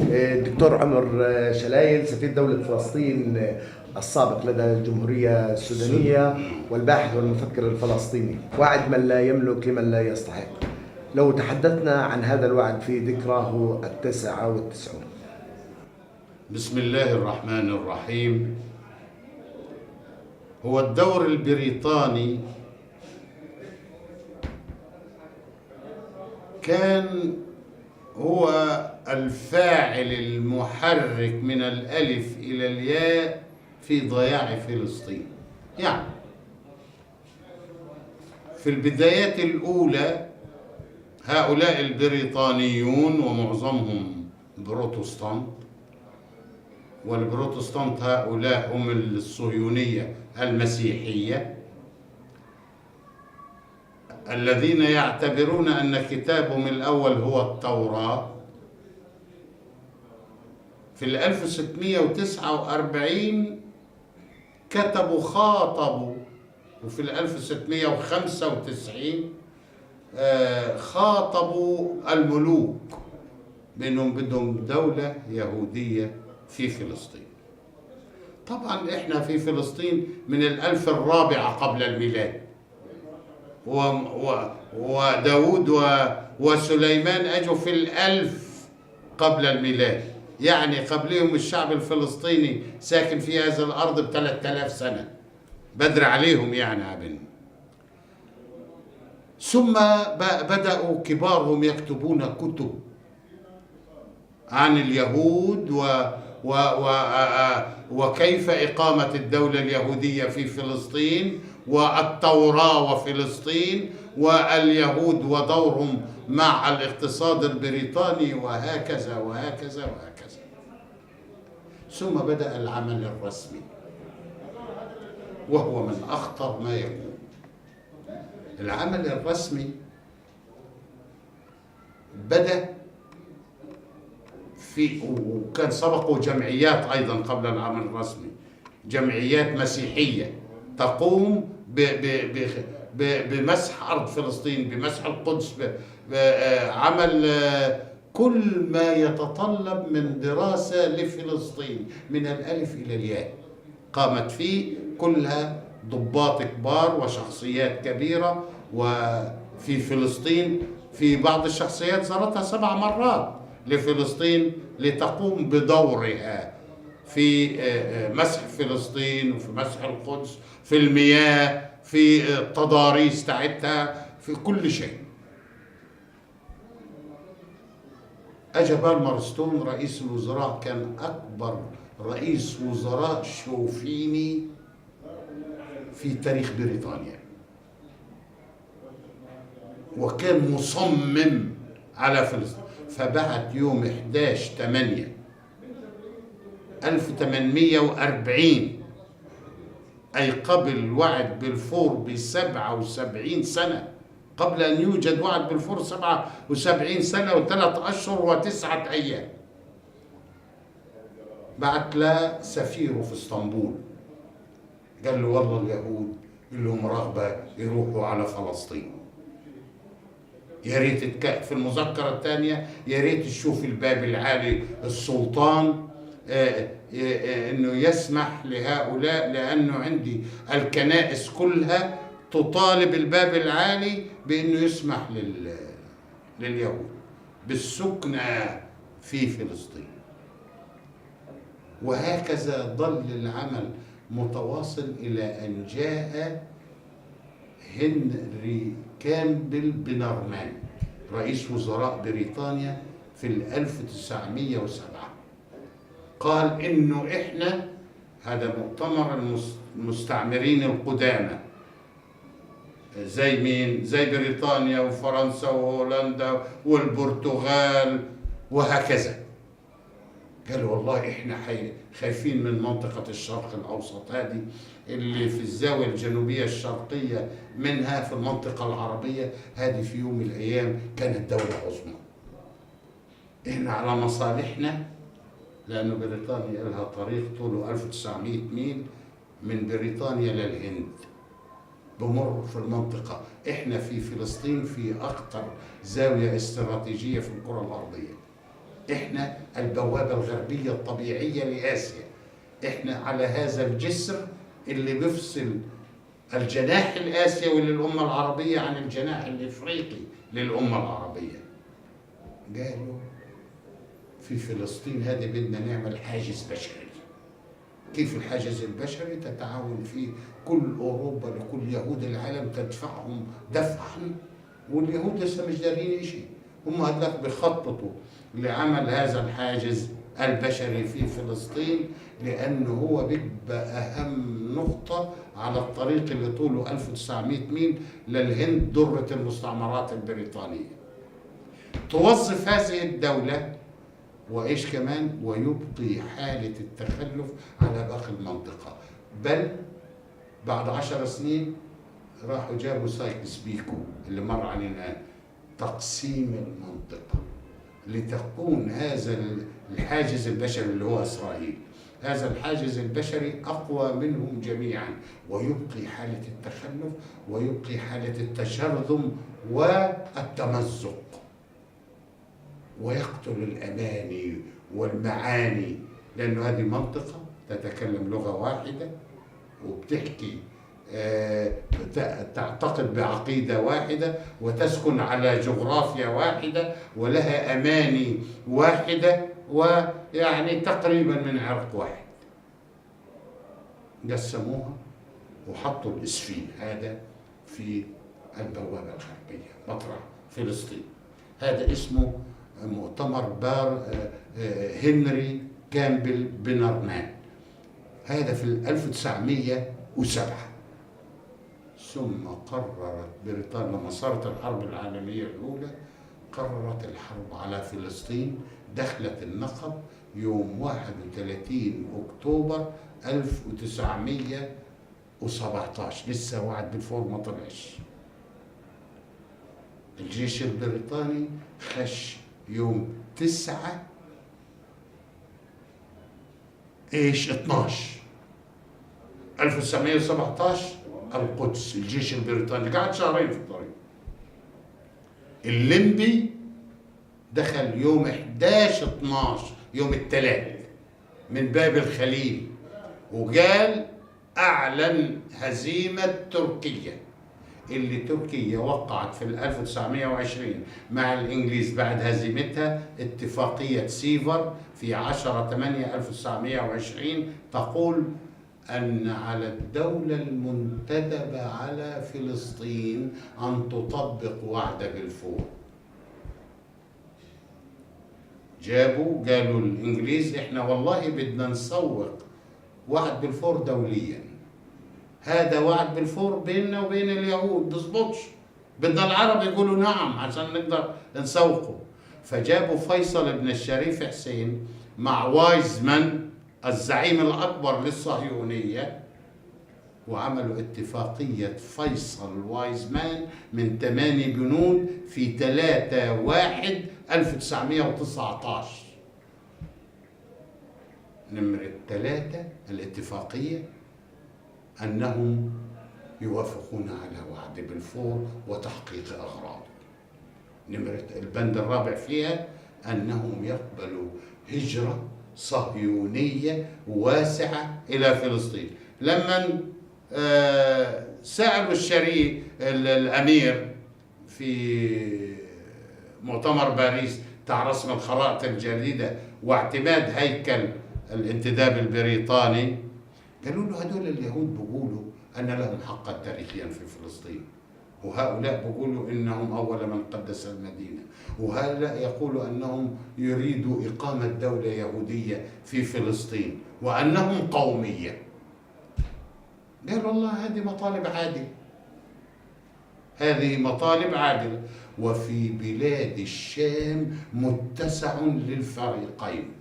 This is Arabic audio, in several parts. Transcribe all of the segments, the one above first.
الدكتور عمر شلايل سفير دولة فلسطين السابق لدى الجمهورية السودانية والباحث والمفكر الفلسطيني، وعد من لا يملك لمن لا يستحق. لو تحدثنا عن هذا الوعد في ذكراه 99. بسم الله الرحمن الرحيم. هو الدور البريطاني كان هو الفاعل المحرك من الألف إلى الياء في ضياع فلسطين. يعني في البدايات الأولى هؤلاء البريطانيون ومعظمهم بروتستانت، والبروتستانت هؤلاء هم الصهيونية المسيحية الذين يعتبرون أن كتابهم الأول هو التوراة. في 1649 خاطبوا، وفي 1695 خاطبوا الملوك بأنهم بدهم دولة يهودية في فلسطين. طبعا احنا في فلسطين من 1000 قبل الميلاد، وداود وسليمان أجوا في 1000 قبل الميلاد، يعني قبلهم الشعب الفلسطيني ساكن في هذه الأرض ب3000 سنة، بدر عليهم يعني عبن. ثم بدأوا كبارهم يكتبون كتب عن اليهود وكيف إقامة الدولة اليهودية في فلسطين، والتوراة وفلسطين، واليهود ودورهم مع الاقتصاد البريطاني، وهكذا وهكذا وهكذا. ثم بدأ العمل الرسمي، وهو من أخطر ما يكون. العمل الرسمي بدأ وكان سبقه جمعيات أيضا قبل العمل الرسمي، جمعيات مسيحية تقوم بمسح أرض فلسطين، بمسح القدس، بعمل كل ما يتطلب من دراسة لفلسطين من الألف إلى الياء. قامت فيه كلها ضباط كبار وشخصيات كبيرة. وفي فلسطين في بعض الشخصيات زارتها 7 مرات لفلسطين لتقوم بدورها في مسح فلسطين، وفي مسح القدس، في المياه، في التضاريس تاعتها، في كل شيء. أجا بالمرستون رئيس الوزراء، كان أكبر رئيس وزراء شوفيني في تاريخ بريطانيا، وكان مصمم على فلسطين. فبعت يوم 11/8/1840، أي قبل وعد بلفور ب77 سنة، قبل أن يوجد وعد بلفور 77 سنة و3 أشهر و9 أيام، بعت له سفيره في اسطنبول، قال له والله اليهود لهم رغبة يروحوا على فلسطين، يا ريت في المذكرة الثانية يا ريت تشوف الباب العالي السلطان انه يسمح لهؤلاء، لانه عندي الكنائس كلها تطالب الباب العالي بانه يسمح لليهود بالسكنة في فلسطين. وهكذا ظل العمل متواصل إلى أن جاء هنري كامبل بنرمان رئيس وزراء بريطانيا في 1907، قال إنه إحنا، هذا مؤتمر المستعمرين القدامى، زي مين؟ زي بريطانيا وفرنسا وهولندا والبرتغال وهكذا. قالوا والله إحنا خايفين من منطقة الشرق الأوسط هذه اللي في الزاوية الجنوبية الشرقية منها في المنطقة العربية هذه، في يوم من الأيام كانت دولة عظمى. إحنا على مصالحنا، لأنه بريطانيا لها طريق طوله 1900 ميل من بريطانيا للهند، بمر في المنطقة. إحنا في فلسطين في أخطر زاوية استراتيجية في الكرة الأرضية، إحنا البوابة الغربية الطبيعية لآسيا. إحنا على هذا الجسر اللي بيفصل الجناح الآسيوي للأمة العربية عن الجناح الإفريقي للأمة العربية. قالوا في فلسطين هذه بدنا نعمل حاجز بشري. كيف الحاجز البشري؟ تتعاون فيه كل أوروبا، لكل يهود العالم تدفعهم دفعا، واليهود لسه مش دارين شيء. هم هدلك بيخططوا لعمل هذا الحاجز البشري في فلسطين، لأنه هو بيبقى أهم نقطة على الطريق اللي طوله 1900 ميل للهند، درة المستعمرات البريطانية. توظف هذه الدولة وإيش كمان، ويبقي حالة التخلف على باقي المنطقة. بل بعد 10 سنين راحوا جابوا سايكس بيكو اللي مر علينا، تقسيم المنطقة لتكون هذا الحاجز البشري اللي هو إسرائيل، هذا الحاجز البشري أقوى منهم جميعا، ويبقي حالة التخلف ويبقي حالة التشرذم والتمزق، ويقتل الأماني والمعاني، لأنه هذه منطقة تتكلم لغة واحدة وبتحكي تعتقد بعقيدة واحدة وتسكن على جغرافيا واحدة ولها أماني واحدة، ويعني تقريبا من عرق واحد. قسموها وحطوا الإسفين هذا في البوابة الغربية مطرح فلسطين. هذا اسمه مؤتمر هنري كامبل بنرمان، هذا في 1907. ثم قررت بريطانيا لما صارت الحرب العالمية الأولى، قررت الحرب على فلسطين، دخلت النقب يوم 31 أكتوبر 1917. لسه وعد بلفور ما طلعش. الجيش البريطاني خش يوم 12 1917 القدس. الجيش البريطاني قعد شهرين في الطريق. الليمبي دخل يوم 11/12 يوم الثلاث من باب الخليل، وقال أعلن هزيمة تركيا، اللي تركيا وقعت في 1920 مع الإنجليز بعد هزيمتها اتفاقية سيفر في 10/8/1920 تقول أن على الدولة المنتدبة على فلسطين أن تطبق وعد بلفور. قالوا الإنجليز إحنا والله بدنا نسوق وعد بلفور دوليا، هذا وعد بلفور بيننا وبين اليهود بيظبطش، بدنا العرب يقولوا نعم عشان نقدر نسوقه. فجابوا فيصل بن الشريف حسين مع وايزمان الزعيم الأكبر للصهيونية، وعملوا اتفاقية فيصل وايزمان من 8 بنود في 3/1/1919. نمرة 3 الاتفاقية أنهم يوافقون على وعد بلفور وتحقيق أغراضه. نمرة البند الرابع فيها أنهم يقبلوا هجرة صهيونية واسعة إلى فلسطين. لما سألوا الأمير في مؤتمر باريس تاع رسم الخرائط الجديدة واعتماد هيكل الانتداب البريطاني، قالوا له هدول اليهود بيقولوا أن لهم حقا تاريخيا في فلسطين، وهؤلاء بيقولوا إنهم أول من قدس المدينة، وهؤلاء يقولوا أنهم يريدوا إقامة دولة يهودية في فلسطين وأنهم قومية. قالوا الله هذه مطالب عادلة، هذه مطالب عادلة. وفي بلاد الشام متسع للفريقين،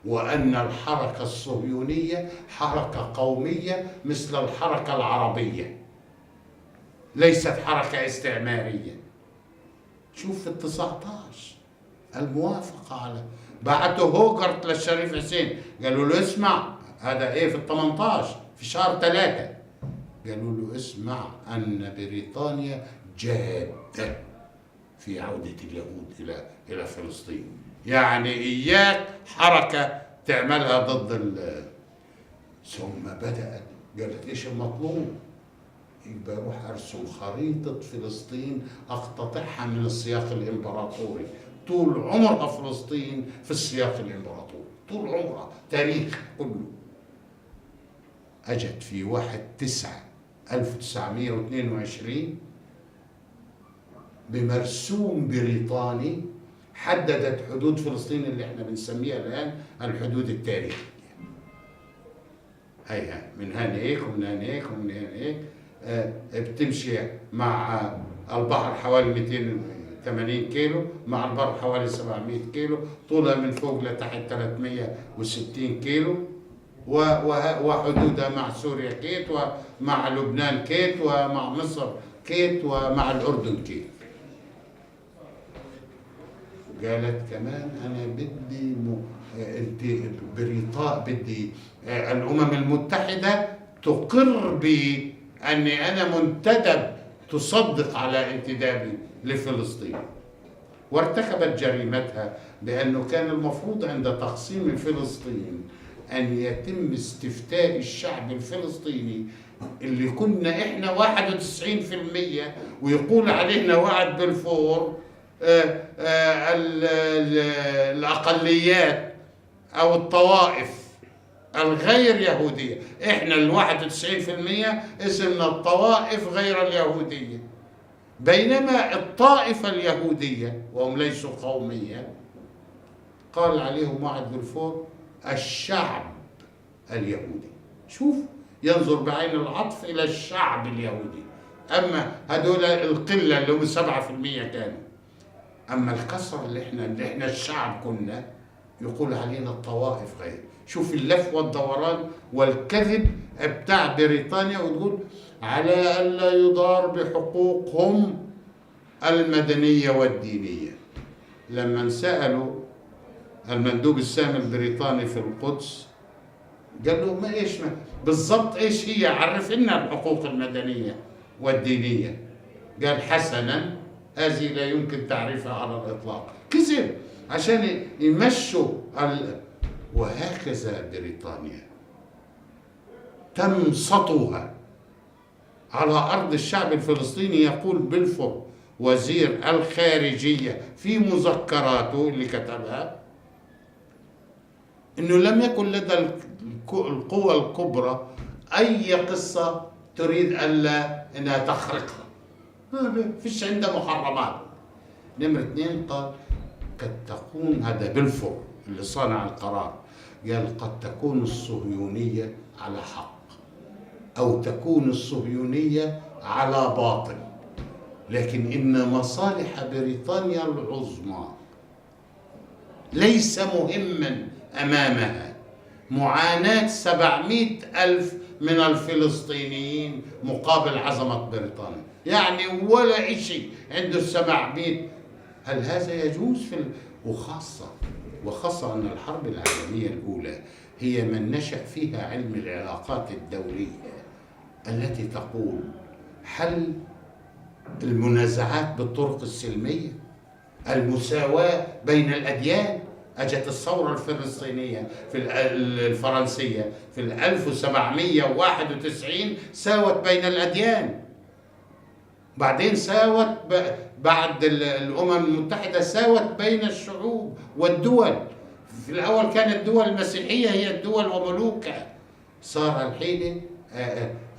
وأن الحركة الصهيونية حركة قومية مثل الحركة العربية، ليست حركة استعمارية. شوف في 19 الموافقة على بعته هوغرت للشريف حسين، قالوا له اسمع هذا ايه في 18 في شهر 3، قالوا له اسمع أن بريطانيا جادة في عودة اليهود إلى فلسطين. يعني إياك حركة تعملها ضد ثم بدأت قالت إيش المطلوب؟ يبقى أروح أرسم خريطة فلسطين أقتطعها من السياق الإمبراطوري. طول عمرها فلسطين في السياق الإمبراطوري، طول عمرها تاريخ كله. أجت في 1/9/1922 بمرسوم بريطاني حددت حدود فلسطين اللي احنا بنسميها الآن الحدود التاريخية. هيها من هنا هيك ومن هنا هيك ومن هنا هيك. بتمشي مع البحر حوالي 280 كيلو، مع البر حوالي 700 كيلو، طولها من فوق لتحت 360 كيلو، وحدودها مع سوريا كيت، ومع لبنان كيت، ومع مصر كيت، ومع الأردن كيت. قالت كمان أنا بدي بدي الأمم المتحدة تقر بي أني أنا منتدب تصدق على انتدابي لفلسطين. وارتكبت جريمتها بأنه كان المفروض عند تقسيم فلسطين أن يتم استفتاء الشعب الفلسطيني اللي كنا إحنا 91% ويقول علينا وعد بلفور الأقليات أو الطوائف الغير يهودية. إحنا 91% اسمنا الطوائف غير اليهودية، بينما الطائفة اليهودية وهم ليسوا قومية قال عليهم وعد بلفور الشعب اليهودي. شوف، ينظر بعين العطف إلى الشعب اليهودي. أما هدول القلة اللي هم 7% كانوا، أما الكسر اللي احنا الشعب كنا، يقول علينا الطوائف غير. شوف اللف والدوران والكذب بتاع بريطانيا، وتقول على ألا يضار بحقوقهم المدنية والدينية. لما سألوا المندوب السامي البريطاني في القدس قال له ما إيش بالضبط إيش هي، عرف لنا الحقوق المدنية والدينية. قال حسنا هذه لا يمكن تعريفها على الإطلاق. كذب عشان يمشوا وهكذا بريطانيا تم سطوها على أرض الشعب الفلسطيني. يقول بلفور وزير الخارجية في مذكراته اللي كتبها إنه لم يكن لدى القوى الكبرى أي قصة تريد ألا إنها تخرقها، ما فيش عندها محرمات. نمرة 2 قال قد تكون، هذا بلفور اللي صانع القرار، قال قد تكون الصهيونية على حق أو تكون الصهيونية على باطل، لكن إن مصالح بريطانيا العظمى ليس مهما أمامها معاناة 700,000 من الفلسطينيين مقابل عظمة بريطانيا. يعني ولا شيء عنده 700. هل هذا يجوز وخاصة أن الحرب العالمية الأولى هي من نشأ فيها علم العلاقات الدولية التي تقول حل المنازعات بالطرق السلمية، المساواة بين الأديان. أجت الثورة الفلسطينية الفرنسية في 1791 ساوت بين الأديان، بعدين ساوت بعد الأمم المتحدة ساوت بين الشعوب والدول. في الأول كانت الدول المسيحية هي الدول وملوكها، صار الحين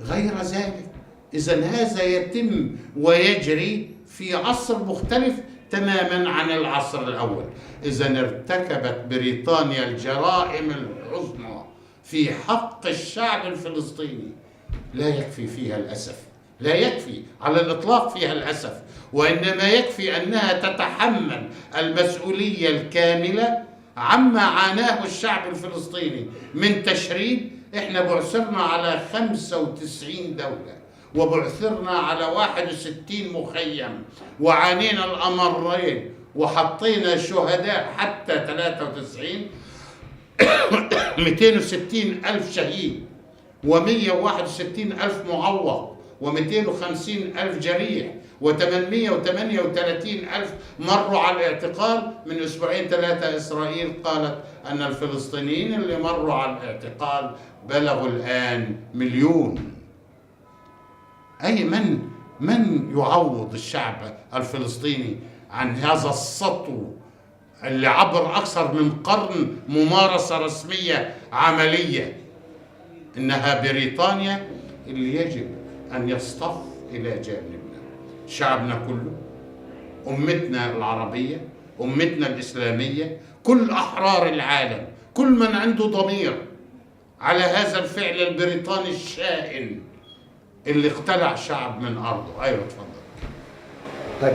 غير ذلك. إذن هذا يتم ويجري في عصر مختلف تماما عن العصر الأول. إذن ارتكبت بريطانيا الجرائم العظمى في حق الشعب الفلسطيني، لا يكفي فيها الأسف، لا يكفي على الإطلاق فيها الأسف، وإنما يكفي أنها تتحمل المسؤولية الكاملة عما عاناه الشعب الفلسطيني من تشريد. إحنا بعثرنا على 95 دولة، وبعثرنا على 61 مخيم، وعانينا الأمرين، وحطينا شهداء حتى 93 260,000 شهيد، و161,000 معوق، و250,000 جريح، و838 ألف مروا على الاعتقال. من أسبوعين 3 إسرائيل قالت أن الفلسطينيين اللي مروا على الاعتقال بلغوا الآن 1,000,000. أي من يعوض الشعب الفلسطيني عن هذا السطو اللي عبر أكثر من قرن ممارسة رسمية عملية؟ إنها بريطانيا اللي يجب أن يصطف إلى جانبنا، شعبنا كله، أمتنا العربية، أمتنا الإسلامية، كل أحرار العالم، كل من عنده ضمير على هذا الفعل البريطاني الشائن اللي اقتلع شعب من أرضه. أيوة تفضل. طيب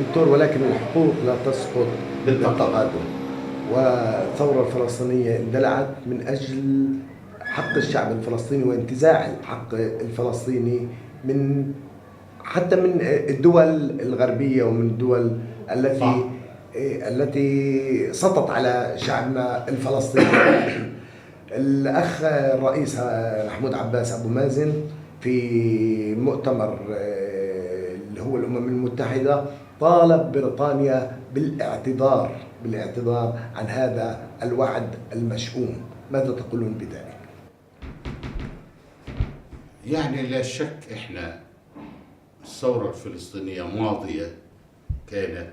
دكتور، ولكن الحقوق لا تسقط بالتقادم، والثورة الفلسطينية اندلعت من أجل حق الشعب الفلسطيني وانتزاع الحق الفلسطيني حتى من الدول الغربية ومن الدول التي سطت على شعبنا الفلسطيني. الأخ الرئيس محمود عباس أبو مازن في مؤتمر اللي هو الأمم المتحدة طالب بريطانيا بالاعتذار عن هذا الوعد المشؤوم. ماذا تقولون بذلك؟ يعني لا شك إحنا الثورة الفلسطينية ماضية كانت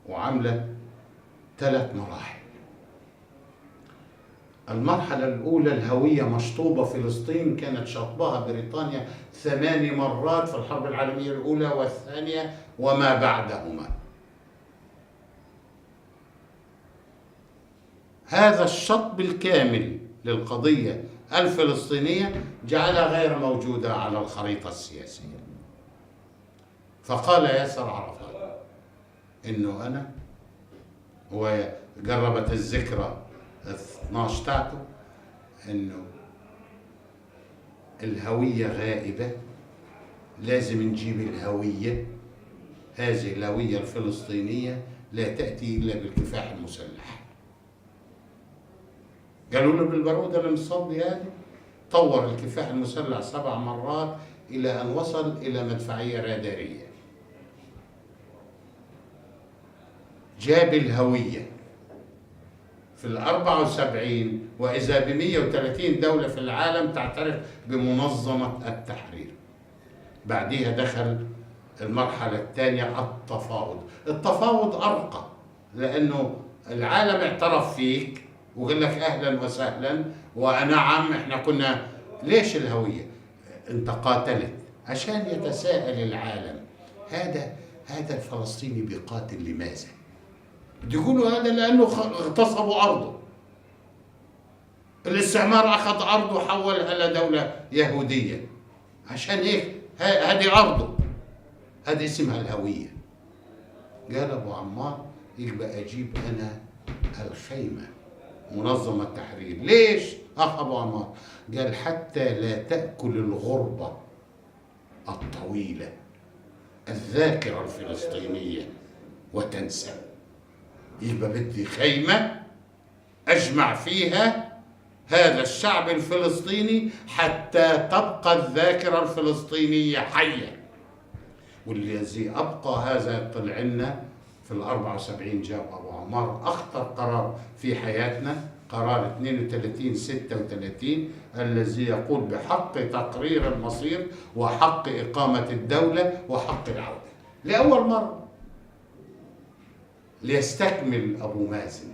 وعملت 3 مراحل. المرحلة الأولى الهوية مشطوبة فلسطين، كانت شطبها بريطانيا 8 مرات في الحرب العالمية الأولى والثانية وما بعدهما. هذا الشطب الكامل للقضية الفلسطينية جعلها غير موجودة على الخريطة السياسية. فقال ياسر عرفات إنه أنا، وجربت الذكرى 12 تاعته، إنه الهوية غائبة، لازم نجيب الهوية. هذه الهوية الفلسطينية لا تأتي إلا بالكفاح المسلح. قالوا له بالبارودة المصلي هذه طور الكفاح المسلح 7 مرات إلى أن وصل إلى مدفعية رادارية. جاب الهوية في 74 وإذا ب 130 دولة في العالم تعترف بمنظمة التحرير. بعدها دخل المرحلة الثانية التفاوض أرقى، لأنه العالم اعترف فيك وقال لك أهلا وسهلا ونعم احنا كنا. ليش الهوية؟ انت قاتلت عشان يتساءل العالم، هذا الفلسطيني بيقاتل لماذا؟ بده يقولوا هذا لأنه اغتصبوا أرضه، الاستعمار أخذ أرضه وحولها لدولة يهودية، عشان هيك هذه أرضه، هذه اسمها الهوية. قال أبو عمار يبقى أجيب أنا الخيمة، منظمة التحرير. ليش أخ أبو عمار؟ قال حتى لا تأكل الغربة الطويلة الذاكرة الفلسطينية وتنسى. يبقى بدي خيمة أجمع فيها هذا الشعب الفلسطيني حتى تبقى الذاكرة الفلسطينية حية. والذي أبقى هذا طلع لنا في 74 جاب أبو عمار أخطر قرار في حياتنا، قرار 32/36 الذي يقول بحق تقرير المصير وحق إقامة الدولة وحق العودة. لأول مرة ليستكمل أبو مازن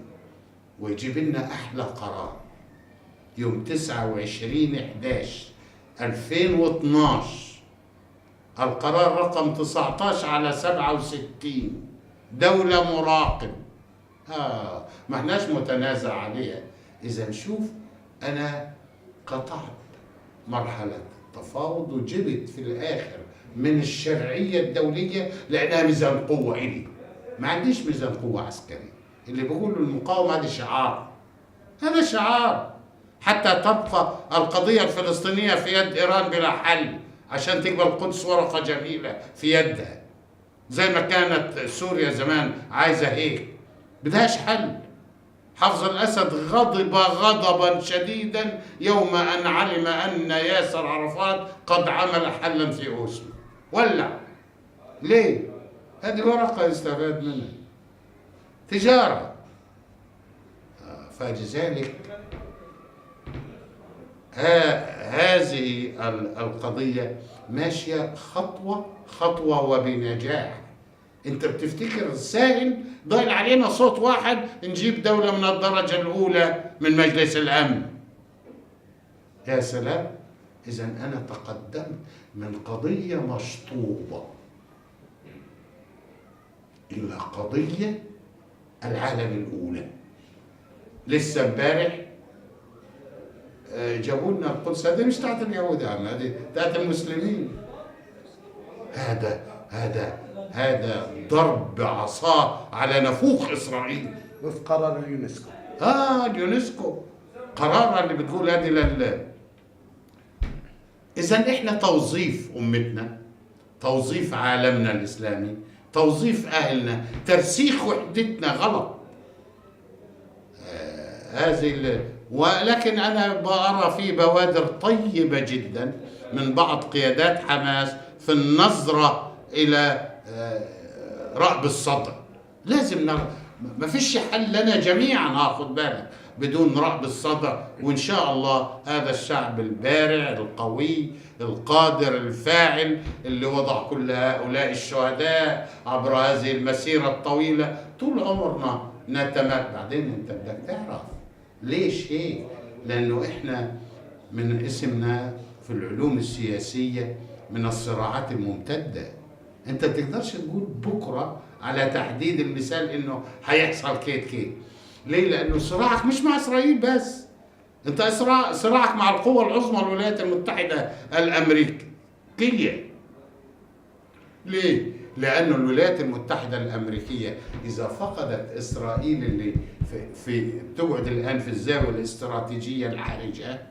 ويجيب لنا أحلى قرار يوم 29/11/2012، القرار رقم 19/67، دولة مراقب. ما احناش متنازع عليها. إذا نشوف أنا قطعت مرحلة التفاوض وجبت في الآخر من الشرعية الدولية لأنها ميزان قوة إلي. ما عنديش ميزان قوة عسكري. اللي بيقولوا المقاومة هذا شعار، هذا شعار حتى تبقى القضية الفلسطينية في يد إيران بلا حل، عشان تقبل القدس ورقة جميلة في يدها زي ما كانت سوريا زمان عايزة هيك، بدهاش حل. حافظ الأسد غضب غضبا شديدا يوم أن علم أن ياسر عرفات قد عمل حلا في أوسلو، ولع ليه؟ هذه ورقة يستفاد منها، تجارة. فلذلك هذه القضية ماشية خطوة خطوة وبنجاح. انت بتفتكر سهل ضايل علينا صوت واحد نجيب دولة من الدرجة الأولى من مجلس الأمن؟ يا سلام. إذا أنا تقدمت من قضية مشطوبة إلى قضية العالم الأولى. لسه امبارح جابوا لنا القدس، هذه مش تاعت اليهود يا عم، هذه تاعت المسلمين. هذا ضرب عصا على نافوخ إسرائيل وفق قرار اليونسكو. اليونسكو قرارها اللي بتقول هذه إذا إحنا توظيف أمتنا، توظيف عالمنا الإسلامي، توظيف أهلنا، ترسيخ وحدتنا غلط. ولكن أنا بأرى في بوادر طيبة جدا من بعض قيادات حماس في النظرة إلى رأب الصدع. لازم ما فيش حل لنا جميعا، هاخد بالك، بدون رأب الصدع. وإن شاء الله هذا الشعب البارع القوي القادر الفاعل اللي وضع كل هؤلاء الشهداء عبر هذه المسيرة الطويلة طول عمرنا نتمت. بعدين انت بدك تعرف ليش هيك؟ لأنه إحنا من اسمنا في العلوم السياسية من الصراعات الممتدة. أنت تقدرش تقول بكرة على تحديد المثال إنه هيحصل كيت. ليه؟ لأنه صراعك مش مع إسرائيل بس، أنت صراعك مع القوى العظمى الولايات المتحدة الأمريكية. ليه؟ لأن الولايات المتحدة الأمريكية إذا فقدت إسرائيل اللي بتقعد الآن في الزاوية الاستراتيجية الحرجة،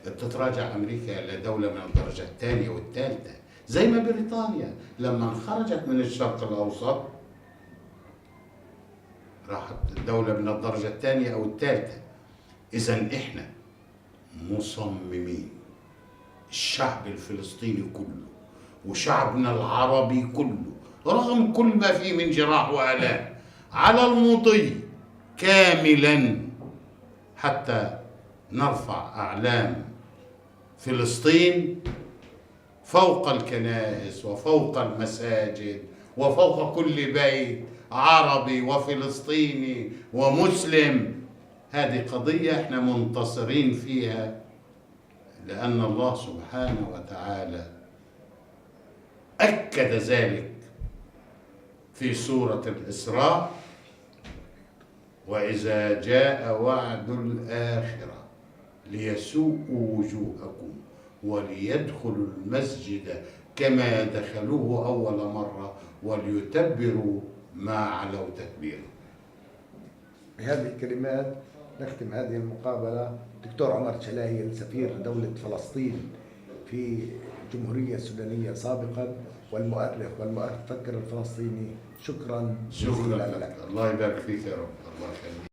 بتتراجع أمريكا إلى دولة من الدرجة الثانية والثالثة، زي ما بريطانيا لما خرجت من الشرق الأوسط راحت دولة من الدرجة الثانية أو الثالثة. إذن إحنا مصممين، الشعب الفلسطيني كله وشعبنا العربي كله رغم كل ما فيه من جراح وآلام على المضي كاملا حتى نرفع أعلام فلسطين فوق الكنائس وفوق المساجد وفوق كل بيت عربي وفلسطيني ومسلم. هذه قضية احنا منتصرين فيها لأن الله سبحانه وتعالى أكد ذلك في سورة الإسراء: وإذا جاء وعد الآخرة ليسوءوا وجوهكم وليدخلوا المسجد كما دخلوه أول مرة وليتبروا ما علوا تتبيرا. بهذه الكلمات نختم هذه المقابلة. دكتور عمر شلايل سفير دولة فلسطين في الجمهورية السودانية سابقا والمؤرخ والمفكر الفلسطيني، شكرا لك. الله يبارك فيك يا رب. الله يخليك.